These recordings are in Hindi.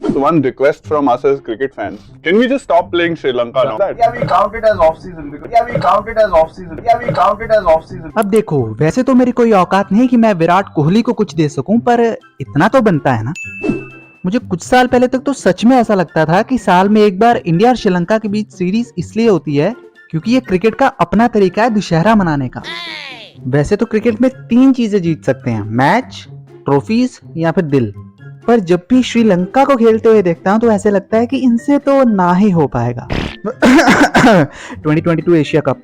One request from us as cricket fans. Can we just stop playing Sri Lanka now? Yeah, we count it as off season because yeah, we count it as off season. Yeah, we count it as off season. अब देखो, वैसे तो मेरी कोई औकात नहीं कि मैं विराट कोहली को कुछ दे सकूं, पर इतना तो बनता है ना। मुझे कुछ साल पहले तक तो सच में ऐसा लगता था कि साल में एक बार इंडिया और श्रीलंका के बीच सीरीज इसलिए होती है क्योंकि ये क्रिकेट का अपना तरीका है दुशहरा मनाने का। वैसे तो क्रिकेट में 3 चीजें जीत सकते हैं, मैच, ट्रॉफीज या फिर दिल। पर जब भी श्रीलंका को खेलते हुए देखता हूं तो ऐसे लगता है कि इनसे तो ना ही हो पाएगा। 2022 एशिया कप।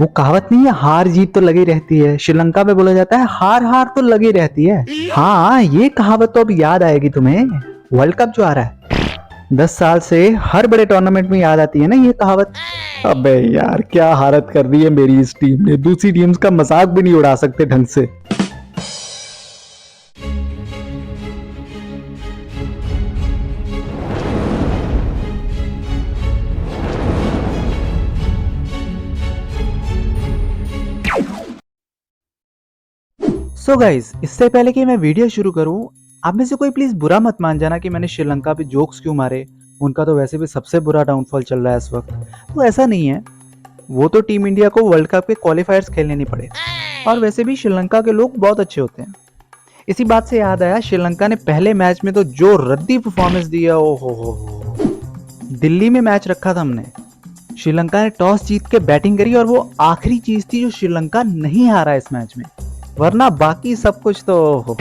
वो कहावत नहीं है, हार जीत तो लगी रहती है। श्रीलंका में बोला जाता है हार हार तो लगी रहती है। हाँ, ये कहावत तो अब याद आएगी तुम्हें, वर्ल्ड कप जो आ रहा है 10 साल से हर बड़े टूर्नामेंट में याद आती है ना ये कहावत। अबे यार, क्या हालत कर दी है मेरी इस टीम ने, दूसरी टीम्स का मजाक भी नहीं उड़ा सकते ढंग से। सो गाइस, इससे पहले कि मैं वीडियो शुरू करूं, आप में से कोई प्लीज बुरा मत मान जाना कि मैंने श्रीलंका पे जोक्स क्यों मारे। उनका तो वैसे भी सबसे बुरा डाउनफॉल चल रहा है इस वक्त, तो ऐसा नहीं है। वो तो टीम इंडिया को वर्ल्ड कप के क्वालिफायर्स खेलने नहीं पड़े, और वैसे भी श्रीलंका के लोग बहुत अच्छे होते हैं। इसी बात से याद आया, श्रीलंका ने पहले मैच में तो जो रद्दी परफॉर्मेंस दिया, ओ हो। दिल्ली में मैच रखा था हमने, श्रीलंका ने टॉस जीत के बैटिंग करी और वो आखिरी चीज थी जो श्रीलंका नहीं हारा इस मैच में, वरना बाकी सब कुछ तो हो।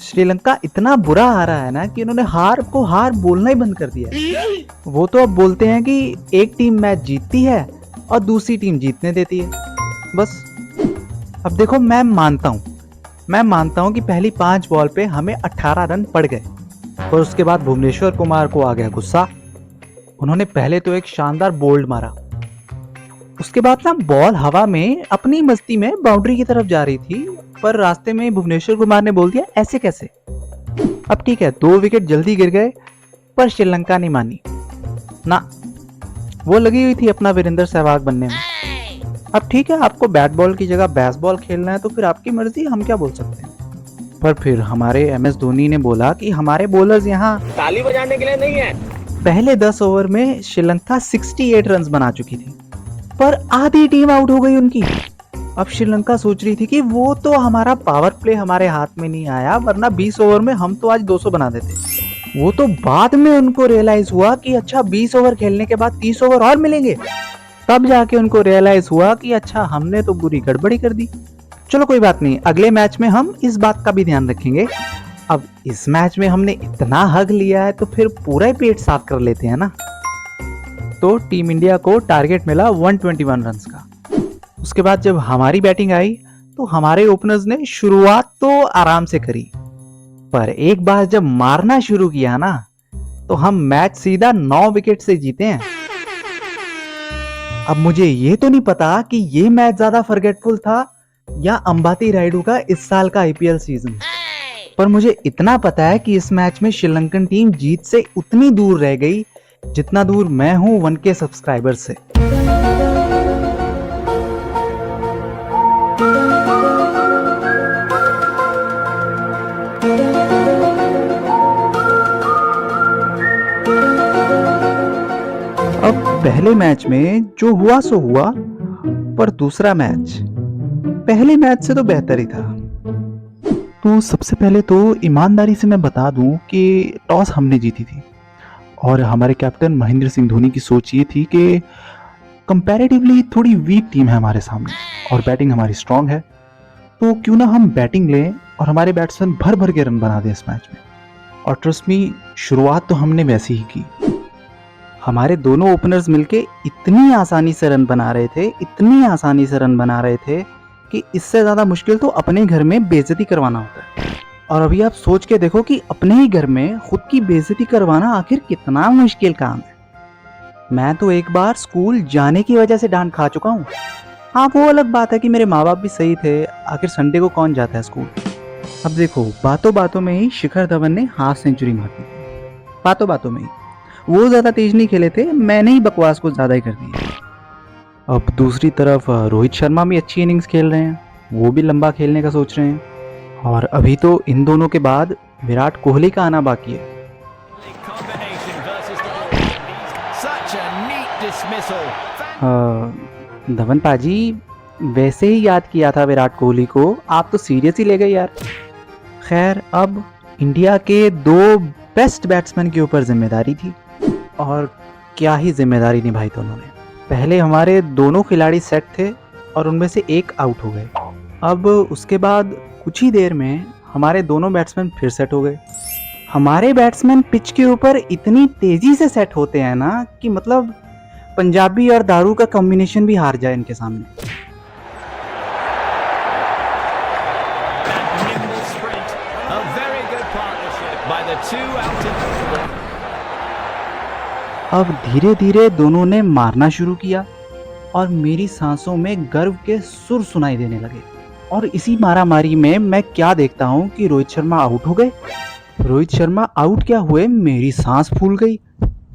श्रीलंका इतना बुरा हारा है ना कि उन्होंने हार को हार बोलना ही बंद कर दिया है। वो तो अब बोलते हैं कि एक टीम मैच जीतती है और दूसरी टीम जीतने देती है, बस। अब देखो, मैं मानता हूं कि पहली 5 बॉल पे हमें 18 रन पड़ गए, और उसके बाद भुवनेश्वर कुमार को आ गया गुस्सा। उन्होंने पहले तो एक शानदार बोल्ड मारा, उसके बाद ना बॉल हवा में अपनी मस्ती में बाउंड्री की तरफ जा रही थी, पर रास्ते में भुवनेश्वर कुमार ने बोल दिया ऐसे कैसे। अब ठीक है, 2 विकेट जल्दी गिर गए, पर श्रीलंका नहीं मानी ना, वो लगी हुई थी अपना वीरेंद्र सहवाग बनने में। अब ठीक है, आपको बैट बॉल की जगह बेसबॉल खेलना है तो फिर आपकी मर्जी, हम क्या बोल सकते हैं। पर फिर हमारे MS धोनी ने बोला कि हमारे बॉलर्स यहाँ ताली बजाने के लिए नहीं है। पहले 10 ओवर में श्रीलंका 68 रन बना चुकी थी, पर आधी टीम आउट हो गई उनकी। अब श्रीलंका सोच रही थी कि वो तो हमारा पावर प्ले हमारे हाथ में नहीं आया, वरना 20 ओवर में हम तो आज 200 बना देते। वो तो बाद में उनको रियलाइज हुआ कि अच्छा 20 ओवर खेलने के बाद 30 ओवर और मिलेंगे, तब जाके उनको रियलाइज हुआ कि अच्छा हमने तो बुरी गड़बड़ी कर दी। चलो कोई बात नहीं, अगले मैच में हम इस बात का भी ध्यान रखेंगे। अब इस मैच में हमने इतना हग लिया है तो फिर पूरा ही पेट साफ कर लेते हैं ना। तो टीम इंडिया को टारगेट मिला 121 रन का। उसके बाद जब हमारी बैटिंग आई तो हमारे ओपनर्स ने शुरुआत तो आराम से करी, पर एक बार जब मारना शुरू किया ना तो हम मैच सीधा 9 विकेट से जीते हैं। अब मुझे ये तो नहीं पता कि ये मैच ज्यादा फॉरगेटफुल था या अंबाती रायडू का इस साल का IPL सीजन, पर मुझे इतना पता है कि इस मैच में श्रीलंकन टीम जीत से उतनी दूर रह गई जितना दूर मैं हूं 1K सब्सक्राइबर से। अब पहले मैच में जो हुआ सो हुआ, पर दूसरा मैच पहले मैच से तो बेहतर ही था। तो सबसे पहले तो ईमानदारी से मैं बता दूं कि टॉस हमने जीती थी, और हमारे कैप्टन महेंद्र सिंह धोनी की सोच ये थी कि कंपैरेटिवली थोड़ी वीक टीम है हमारे सामने और बैटिंग हमारी स्ट्रांग है, तो क्यों ना हम बैटिंग लें और हमारे बैट्समैन भर भर के रन बना दें इस मैच में। और ट्रस्ट मी, शुरुआत तो हमने वैसी ही की। हमारे दोनों ओपनर्स मिलके इतनी आसानी से रन बना रहे थे कि इससे ज्यादा मुश्किल तो अपने घर में बेइज्जती करवाना होता है। और अभी आप सोच के देखो कि अपने ही घर में खुद की बेइज्जती करवाना आखिर कितना मुश्किल काम है। मैं तो एक बार स्कूल जाने की वजह से डांट खा चुका हूँ। हाँ, वो अलग बात है कि मेरे माँ बाप भी सही थे, आखिर संडे को कौन जाता है स्कूल। अब देखो, बातों बातों में ही शिखर धवन ने हाफ सेंचुरी मार दी, बातों बातों में ही। वो ज्यादा तेज नहीं खेले थे, मैंने ही बकवास को ज्यादा ही कर दिया। अब दूसरी तरफ रोहित शर्मा भी अच्छी इनिंग्स खेल रहे हैं, वो भी लंबा खेलने का सोच रहे हैं। और अभी तो इन दोनों के बाद विराट कोहली का आना बाकी है। धवन पाजी, वैसे ही याद किया था विराट कोहली को, आप तो सीरियस ही ले गए यार। खैर, अब इंडिया के दो बेस्ट बैट्समैन के ऊपर जिम्मेदारी थी, और क्या ही जिम्मेदारी निभाई दोनों ने। पहले हमारे दोनों खिलाड़ी सेट थे और उनमें से एक आउट हो गए। अब उसके बाद कुछ ही देर में हमारे दोनों बैट्समैन फिर सेट हो गए। हमारे बैट्समैन पिच के ऊपर इतनी तेजी से सेट होते हैं ना कि मतलब पंजाबी और दारू का कॉम्बिनेशन भी हार जाए इनके सामने। अब धीरे धीरे दोनों ने मारना शुरू किया और मेरी सांसों में गर्व के सुर सुनाई देने लगे। और इसी मारामारी में मैं क्या देखता हूँ कि रोहित शर्मा आउट हो गए। रोहित शर्मा आउट क्या हुए, मेरी सांस फूल गई।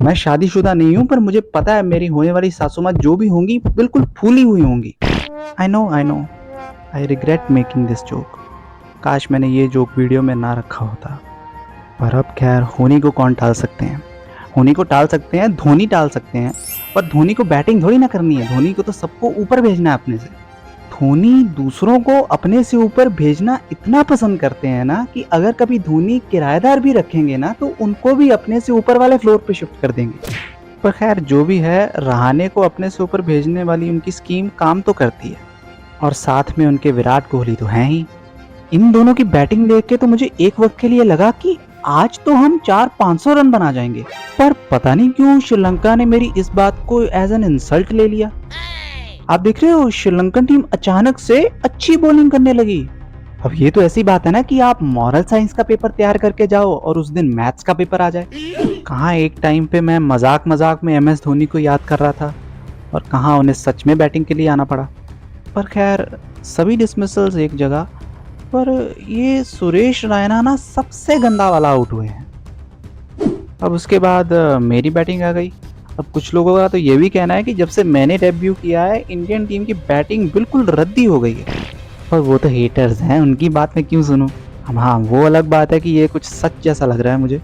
मैं शादीशुदा नहीं हूँ, पर मुझे पता है मेरी होने वाली सासू माँ जो भी होंगी बिल्कुल फूली हुई होंगी। I know, I regret making this joke. काश मैंने ये जोक वीडियो में ना रखा होता। पर अब खैर, होनी को कौन टाल सकते हैं। होनी को टाल सकते हैं, धोनी टाल सकते हैं, पर धोनी को बैटिंग थोड़ी ना करनी है। धोनी को तो सबको ऊपर भेजना है अपने से। धोनी दूसरों को अपने से ऊपर भेजना इतना पसंद करते हैं ना कि अगर कभी धोनी किराएदार भी रखेंगे ना तो उनको भी अपने से ऊपर वाले फ्लोर पे शिफ्ट कर देंगे। पर खैर, जो भी है, रहाणे को अपने से ऊपर भेजने वाली उनकी स्कीम काम तो करती है। और साथ में उनके विराट कोहली तो हैं ही। इन दोनों की बैटिंग देख के तो मुझे एक वक्त के लिए लगा कि आज तो हम 400-500 रन बना जाएंगे। पर पता नहीं क्यों श्रीलंका ने मेरी इस बात को एज एन इंसल्ट ले लिया। आप देख रहे हो, श्रीलंकन टीम अचानक से अच्छी बॉलिंग करने लगी। अब ये तो ऐसी बात है ना कि आप मॉरल साइंस का पेपर तैयार करके जाओ और उस दिन मैथ्स का पेपर आ जाए। कहाँ एक टाइम पे मैं मजाक मजाक में MS धोनी को याद कर रहा था और कहाँ उन्हें सच में बैटिंग के लिए आना पड़ा। पर खैर, सभी डिसमिसल्स एक जगह, पर ये सुरेश रैना ना सबसे गंदा वाला आउट हुए हैं। अब उसके बाद मेरी बैटिंग आ गई। अब कुछ लोगों का तो ये भी कहना है कि जब से मैंने डेब्यू किया है इंडियन टीम की बैटिंग बिल्कुल रद्दी हो गई है। पर वो तो हेटर्स हैं, उनकी बात मैं क्यों सुनूं। हाँ, वो अलग बात है कि ये कुछ सच जैसा लग रहा है मुझे।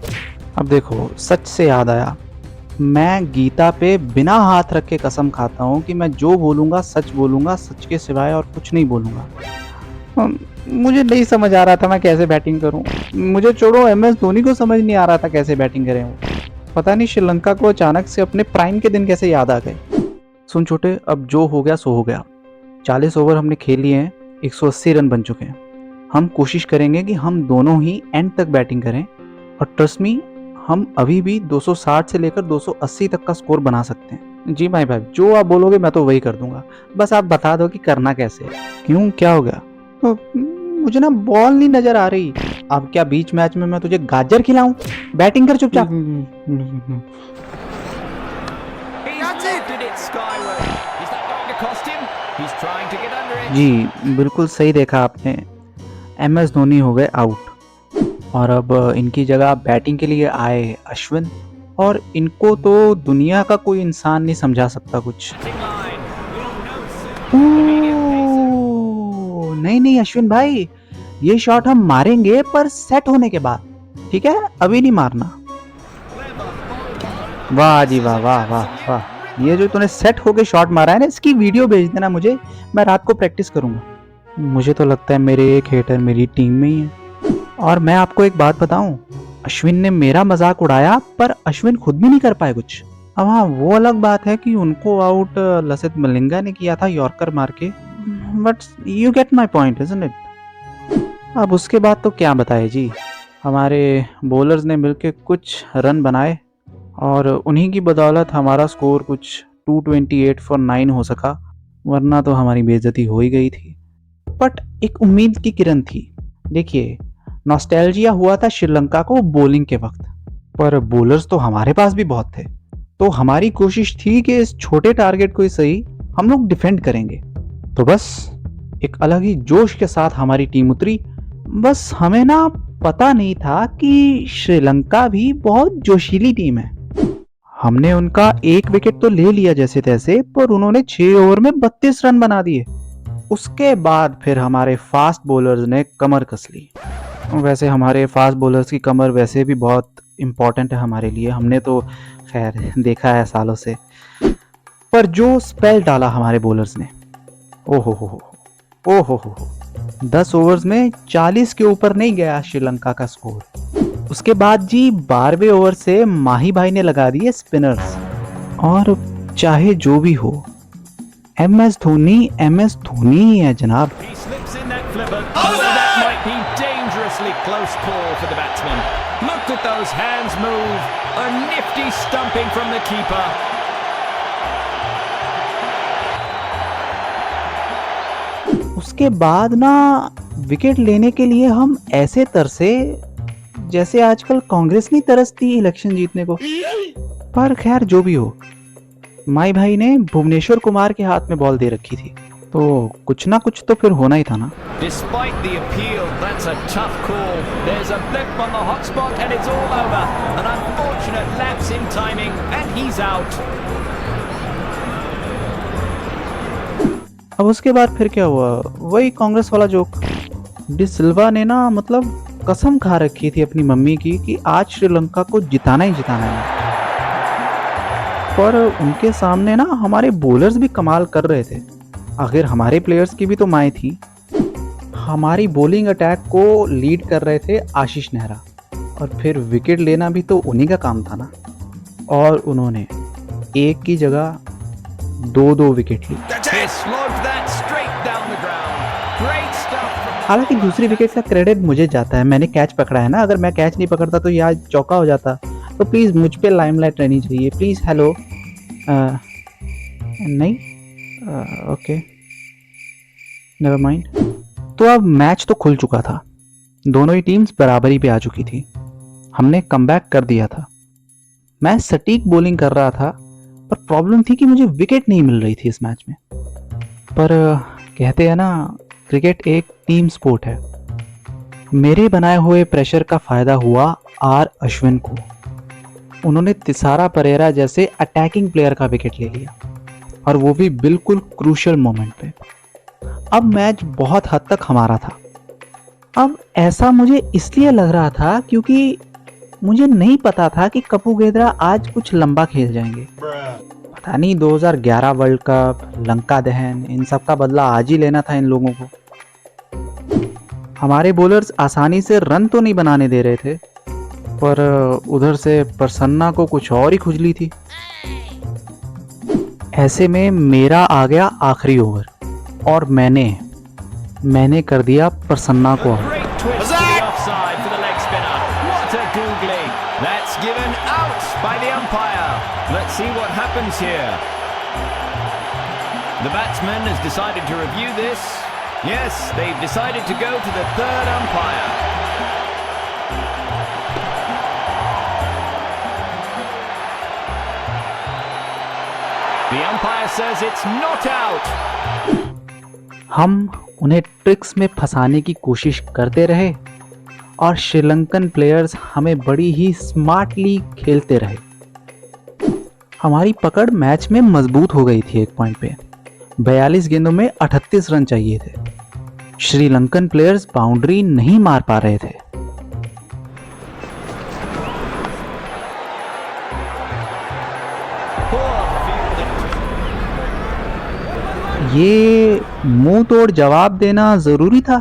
अब देखो, सच से याद आया, मैं गीता पे बिना हाथ रख के कसम खाता हूँ कि मैं जो बोलूँगा सच बोलूँगा, सच के सिवाय और कुछ नहीं बोलूँगा। मुझे नहीं समझ आ रहा था मैं कैसे बैटिंग करूं। मुझे छोड़ो, MS धोनी को समझ नहीं आ रहा था कैसे बैटिंग करें। वो पता नहीं श्रीलंका को अचानक से अपने प्राइम के दिन कैसे याद आ गए। सुन छोटे, अब जो हो गया सो हो गया। 40 ओवर हमने खेल लिए हैं, 180 रन बन चुके हैं। हम कोशिश करेंगे कि हम दोनों ही एंड तक बैटिंग करें, और ट्रस्ट मी, हम अभी भी 260 से लेकर 280 तक का स्कोर बना सकते हैं। जी भाई, जो आप बोलोगे मैं तो वही कर दूंगा, बस आप बता दो कि करना कैसे है। क्यों, क्या हो गया? तो मुझे ना बॉल नहीं नजर आ रही। अब क्या बीच मैच में मैं तुझे गाजर खिलाऊं? बैटिंग कर चुपचाप। जी बिल्कुल सही देखा आपने, MS धोनी हो गए आउट, और अब इनकी जगह बैटिंग के लिए आए अश्विन, और इनको तो दुनिया का कोई इंसान नहीं समझा सकता कुछ। नहीं अश्विन भाई, ये शॉट हम मारेंगे पर सेट होने के बाद, ठीक है? अभी नहीं मारना। वाह जी वाह, वाह वाह वाह। ये जो तूने सेट होके शॉट मारा है ना, इसकी वीडियो भेज देना मुझे, मैं रात को प्रैक्टिस करूंगा। मुझे तो लगता है मेरे एक हेटर मेरी टीम में ही है। और मैं आपको एक बात बताऊं, अश्विन ने मेरा मजाक उड़ाया पर अश्विन खुद भी नहीं कर पाए कुछ। अब हाँ, वो अलग बात है कि उनको आउट लसित मलिंगा ने किया था यॉर्कर मार के, but you get my point, isn't it? अब उसके बाद तो क्या बताए जी, हमारे बॉलर्स ने मिलके कुछ रन बनाए और उन्हीं की बदौलत हमारा स्कोर कुछ 228 for 9 हो सका, वरना तो हमारी बेइज्जती हो ही गई थी। बट एक उम्मीद की किरण थी। देखिए, नॉस्टैल्जिया हुआ था श्रीलंका को बॉलिंग के वक्त, पर बॉलर्स तो हमारे पास भी बहुत थे। तो हमारी कोशिश थी कि इस छोटे टारगेट को ही सही हम लोग डिफेंड करेंगे। तो बस एक अलग ही जोश के साथ हमारी टीम उतरी। बस हमें ना पता नहीं था कि श्रीलंका भी बहुत जोशीली टीम है। हमने उनका एक विकेट तो ले लिया जैसे तैसे, पर उन्होंने 6 ओवर में 32 रन बना दिए। उसके बाद फिर हमारे फास्ट बॉलर्स ने कमर कस ली। वैसे हमारे फास्ट बॉलर्स की कमर वैसे भी बहुत इम्पोर्टेंट है हमारे लिए, हमने तो खैर देखा है सालों से। पर जो स्पेल डाला हमारे बॉलर्स ने, ओहो हो, 10 ओवर्स में 40 के ऊपर नहीं गया श्रीलंका का स्कोर। उसके बाद जी 12वें ओवर से माही भाई ने लगा दिए स्पिनर्स। और चाहे जो भी हो, MS धोनी ही है जनाब। He slips in that flipper. Oh, that might be dangerously close call for the batsman. Look at those hands move. A nifty stumping from the keeper. उसके बाद ना विकेट लेने के लिए हम ऐसे तरसे जैसे आजकल कांग्रेस नहीं तरसती इलेक्शन जीतने को। पर खैर जो भी हो, माई भाई ने भुवनेश्वर कुमार के हाथ में बॉल दे रखी थी, तो कुछ ना कुछ तो फिर होना ही था ना। Despite the appeal, that's a tough call. There's a blip on the hot spot and it's all over. An unfortunate lapse in timing and he's out. अब उसके बाद फिर क्या हुआ, वही कांग्रेस वाला जोक। डी सिल्वा ने ना मतलब कसम खा रखी थी अपनी मम्मी की कि आज श्रीलंका को जिताना ही जिताना है। पर उनके सामने ना हमारे बॉलर्स भी कमाल कर रहे थे। आखिर हमारे प्लेयर्स की भी तो माएँ थी। हमारी बॉलिंग अटैक को लीड कर रहे थे आशीष नेहरा, और फिर विकेट लेना भी तो उन्हीं का काम था ना। और उन्होंने एक की जगह 2 विकेट ली। He slogged that straight down the ground. Great stuff from हालांकि दूसरी विकेट का क्रेडिट मुझे जाता है, मैंने कैच पकड़ा है ना। अगर मैं कैच नहीं पकड़ता तो यार चौका हो जाता। तो प्लीज़ मुझ पे लाइमलाइट रहनी चाहिए प्लीज़। हेलो नहीं, ओके नेवर माइंड। तो अब मैच तो खुल चुका था, दोनों ही टीम्स बराबरी पे आ चुकी थी। हमने कमबैक कर दिया था। मैं सटीक बॉलिंग कर रहा था, पर प्रॉब्लम थी कि मुझे विकेट नहीं मिल रही थी इस मैच में। पर कहते हैं ना, क्रिकेट एक टीम स्पोर्ट है। मेरे बनाए हुए प्रेशर का फ़ायदा हुआ R अश्विन को। उन्होंने तिसारा परेरा जैसे अटैकिंग प्लेयर का विकेट ले लिया, और वो भी बिल्कुल क्रूशियल मोमेंट पे। अब मैच बहुत हद तक हमारा था। अब ऐसा मुझे इसलिए लग रहा था क्योंकि मुझे नहीं पता था कि कपूगेद्रा आज कुछ लंबा खेल जाएंगे। पता नहीं 2011 वर्ल्ड कप, लंका दहन, इन सब का बदला आज ही लेना था इन लोगों को। हमारे बॉलर्स आसानी से रन तो नहीं बनाने दे रहे थे, पर उधर से प्रसन्ना को कुछ और ही खुजली थी। ऐसे में मेरा आ गया आखिरी ओवर, और मैंने कर दिया प्रसन्ना को out. great twist to the offside for the leg spinner. What a googly. That's given out by the umpire. Let's see what happens here. The batsman has decided to review this. Yes, they've decided to go to the third umpire. The umpire says it's not out. हम उन्हें ट्रिक्स में फंसाने की कोशिश करते रहे, और श्रीलंकन प्लेयर्स हमें बड़ी ही स्मार्टली खेलते रहे। हमारी पकड़ मैच में मजबूत हो गई थी। एक पॉइंट पे 42 गेंदों में 38 रन चाहिए थे। श्रीलंकन प्लेयर्स बाउंड्री नहीं मार पा रहे थे। ये मुंह तोड़ जवाब देना जरूरी था।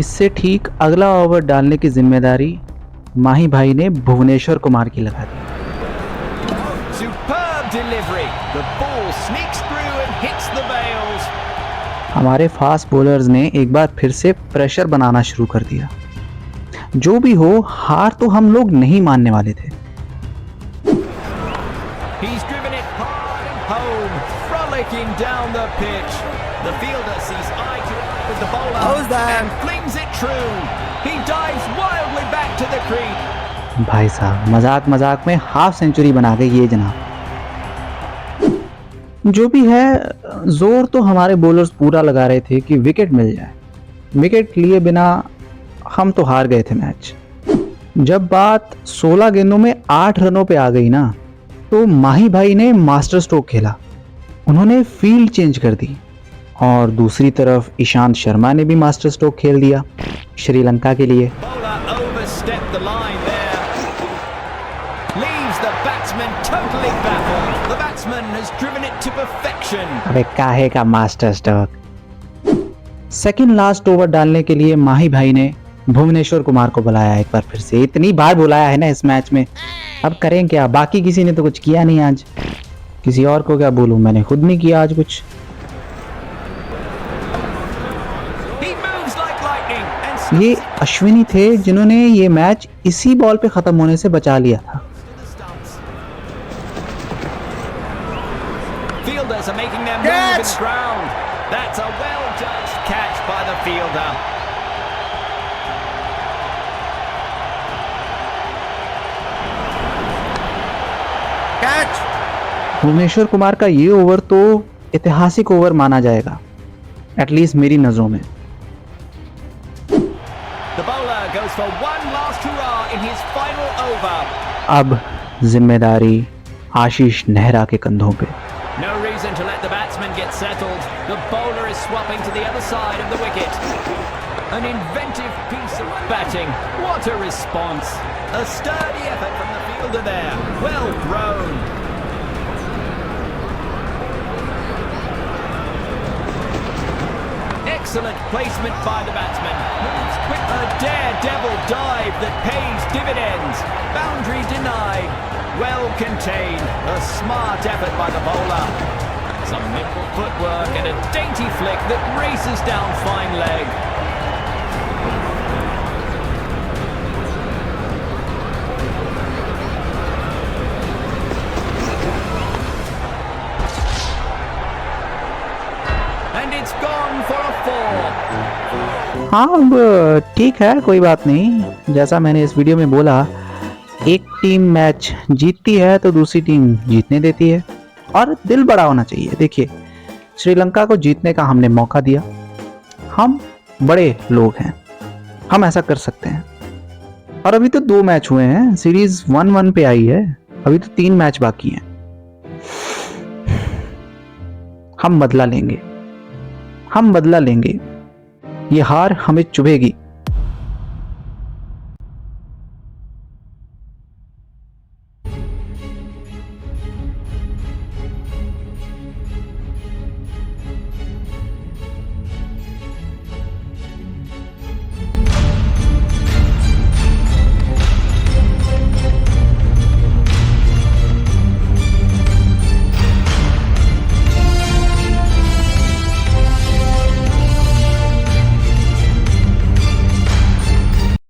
इससे ठीक अगला ओवर डालने की जिम्मेदारी माही भाई ने भुवनेश्वर कुमार की लगा दी। Superb delivery. The ball sneaks through and hits the bails. हमारे फास्ट बॉलर्स ने एक बार फिर से प्रेशर बनाना शुरू कर दिया। जो भी हो, हार तो हम लोग नहीं मानने वाले थे। He's driven it hard and home, frolicking down the pitch. The fielder sees eye to eye with the bowler and flings it true. He dives wildly back to the crease. भाई साहब, मजाक मजाक में हाफ सेंचुरी बना गई ये जनाब। जो भी है, जोर तो हमारे बॉलर्स पूरा लगा रहे थे कि विकेट मिल जाए। विकेट लिए बिना हम तो हार गए थे मैच। जब बात 16 गेंदों में 8 रनों पे आ गई ना, तो माही भाई ने मास्टर स्ट्रोक खेला। उन्होंने फील्ड चेंज कर दी और दूसरी तरफ ईशांत शर्मा ने भी मास्टर स्ट्रोक खेल दिया श्रीलंका के लिए। Bowler overstepped the line there. Leaves the batsman totally baffled. The batsman has driven it to perfection. अबे काहे का master stroke. Second last over डालने के लिए माही भाई ने भुवनेश्वर कुमार को बुलाया एक बार फिर से। इतनी बार बुलाया है ना इस मैच में, अब करें क्या, बाकी किसी ने तो कुछ किया नहीं आज, किसी और को क्या बोलूं, मैंने खुद नहीं किया आज कुछ। He moves like lightning and ये अश्विनी थे जिन्होंने ये मैच इसी बॉल पे खत्म होने से बचा लिया था। fielders are making their move in the ground. That's a well-judged catch by the fielder. Catch! Bhuvneshwar Kumar का ये ओवर तो ऐतिहासिक ओवर माना जाएगा, एटलीस्ट मेरी नजरों में। The bowler goes for one last hurrah in his final over. अब जिम्मेदारी आशीष नेहरा के कंधों पे। No reason to let the batsman get settled. The bowler is swapping to the other side of the wicket. An inventive piece of batting. What a response. A sturdy effort from the fielder there. Well thrown. Excellent placement by the batsman. Moves quick, a daredevil dive that pays dividends. Boundary denied. Well contained. A smart effort by the bowler. Some nimble footwork and a dainty flick that races down fine leg. And it's gone for a 4. हाँ अब ठीक है, कोई बात नहीं। जैसा मैंने इस वीडियो में बोला, एक टीम मैच जीतती है तो दूसरी टीम जीतने देती है, और दिल बड़ा होना चाहिए। देखिए, श्रीलंका को जीतने का हमने मौका दिया, हम बड़े लोग हैं, हम ऐसा कर सकते हैं। और अभी तो 2 मैच हुए हैं, सीरीज 1-1 पे आई है, अभी तो 3 मैच बाकी हैं। हम बदला लेंगे, हम बदला लेंगे। ये हार हमें चुभेगी,